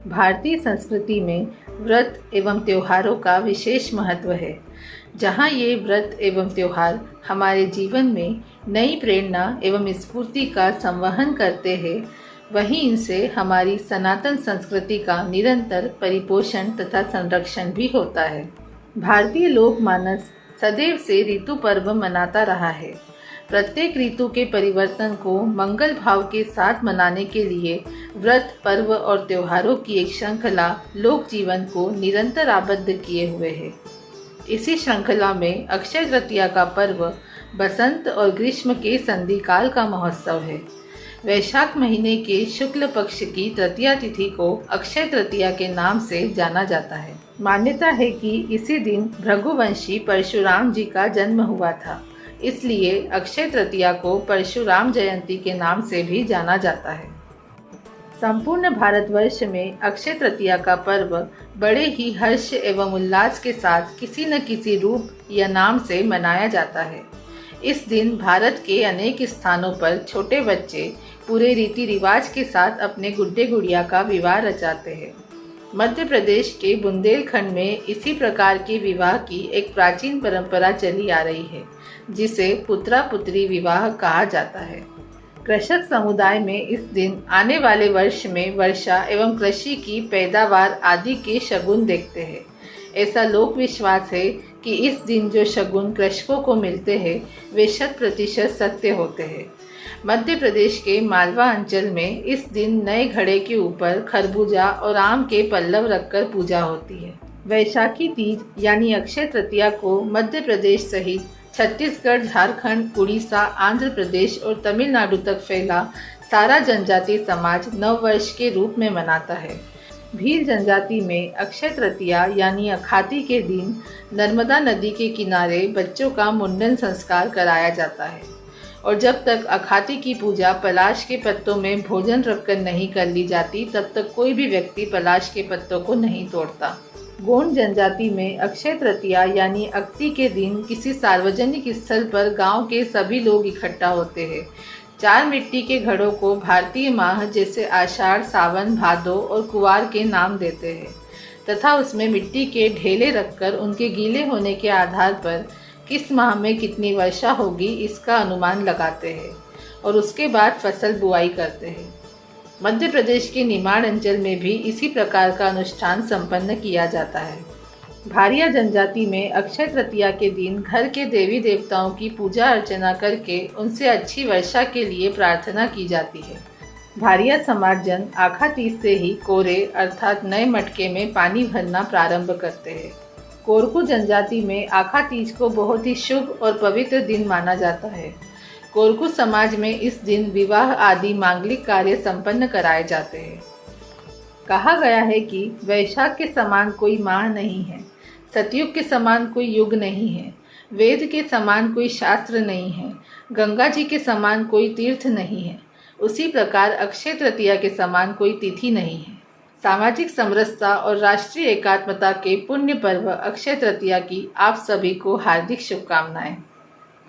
भारतीय संस्कृति में व्रत एवं त्योहारों का विशेष महत्व है। जहाँ ये व्रत एवं त्योहार हमारे जीवन में नई प्रेरणा एवं स्फूर्ति का संवहन करते हैं, वहीं इनसे हमारी सनातन संस्कृति का निरंतर परिपोषण तथा संरक्षण भी होता है। भारतीय लोकमानस सदैव से ऋतु पर्व मनाता रहा है। प्रत्येक ऋतु के परिवर्तन को मंगल भाव के साथ मनाने के लिए व्रत, पर्व और त्योहारों की एक श्रृंखला लोक जीवन को निरंतर आबद्ध किए हुए है। इसी श्रृंखला में अक्षय तृतीया का पर्व बसंत और ग्रीष्म के संधिकाल का महोत्सव है। वैशाख महीने के शुक्ल पक्ष की तृतीया तिथि को अक्षय तृतीया के नाम से जाना जाता है। मान्यता है कि इसी दिन भृगुवंशी परशुराम जी का जन्म हुआ था, इसलिए अक्षय तृतीया को परशुराम जयंती के नाम से भी जाना जाता है। संपूर्ण भारतवर्ष में अक्षय तृतीया का पर्व बड़े ही हर्ष एवं उल्लास के साथ किसी न किसी रूप या नाम से मनाया जाता है। इस दिन भारत के अनेक स्थानों पर छोटे बच्चे पूरे रीति रिवाज के साथ अपने गुड्डे गुड़िया का विवाह रचाते हैं। मध्य प्रदेश के बुंदेलखंड में इसी प्रकार के विवाह की एक प्राचीन परंपरा चली आ रही है, जिसे पुत्रा पुत्री विवाह कहा जाता है। कृषक समुदाय में इस दिन आने वाले वर्ष में वर्षा एवं कृषि की पैदावार आदि के शगुन देखते हैं। ऐसा लोक विश्वास है कि इस दिन जो शगुन कृषकों को मिलते हैं वे 100% सत्य होते हैं। मध्य प्रदेश के मालवा अंचल में इस दिन नए घड़े के ऊपर खरबूजा और आम के पल्लव रखकर पूजा होती है। वैशाखी तीज यानी अक्षय तृतीया को मध्य प्रदेश सहित छत्तीसगढ़, झारखंड, उड़ीसा, आंध्र प्रदेश और तमिलनाडु तक फैला सारा जनजातीय समाज नववर्ष के रूप में मनाता है। भील जनजाति में अक्षय तृतीया यानी अखाती के दिन नर्मदा नदी के किनारे बच्चों का मुंडन संस्कार कराया जाता है और जब तक अखाती की पूजा पलाश के पत्तों में भोजन रखकर नहीं कर ली जाती, तब तक कोई भी व्यक्ति पलाश के पत्तों को नहीं तोड़ता। गोंड जनजाति में अक्षय तृतीया यानी अक्ति के दिन किसी सार्वजनिक स्थल पर गांव के सभी लोग इकट्ठा होते हैं। 4 मिट्टी के घड़ों को भारतीय माह जैसे आषाढ़, सावन, भादो और कुवार के नाम देते हैं तथा उसमें मिट्टी के ढेले रखकर उनके गीले होने के आधार पर किस माह में कितनी वर्षा होगी इसका अनुमान लगाते हैं और उसके बाद फसल बुआई करते हैं। मध्य प्रदेश के निमाड़ अंचल में भी इसी प्रकार का अनुष्ठान संपन्न किया जाता है। भारिया जनजाति में अक्षय तृतीया के दिन घर के देवी देवताओं की पूजा अर्चना करके उनसे अच्छी वर्षा के लिए प्रार्थना की जाती है। भारिया समाजजन आखा तीज से ही कोरे अर्थात नए मटके में पानी भरना प्रारंभ करते हैं। कोरकू जनजाति में आखा तीज को बहुत ही शुभ और पवित्र दिन माना जाता है। कोरकू समाज में इस दिन विवाह आदि मांगलिक कार्य संपन्न कराए जाते हैं। कहा गया है कि वैशाख के समान कोई माह नहीं है, सतयुग के समान कोई युग नहीं है, वेद के समान कोई शास्त्र नहीं है, गंगा जी के समान कोई तीर्थ नहीं है, उसी प्रकार अक्षय तृतीया के समान कोई तिथि नहीं है। सामाजिक समरसता और राष्ट्रीय एकात्मता के पुण्य पर्व अक्षय तृतीया की आप सभी को हार्दिक शुभकामनाएं।